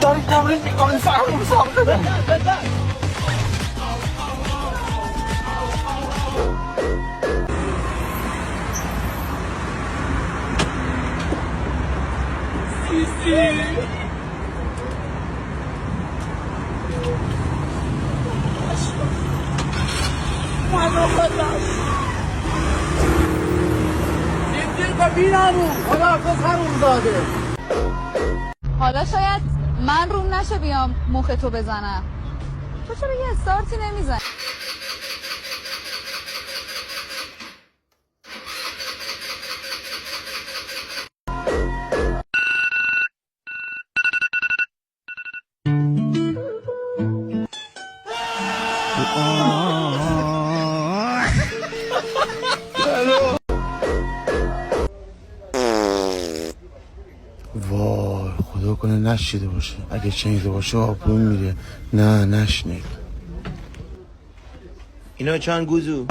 داری تمرین میکنی فرمون ساخته. حالا شاید من روم نشه بیام مخ تو بزنم. تو چرا یه استارتی نمیزنی؟ وای خدا کنه نشیده باشه. اگه شنیده باشه آبروم میره. نه نشنید. اینا چند گوزو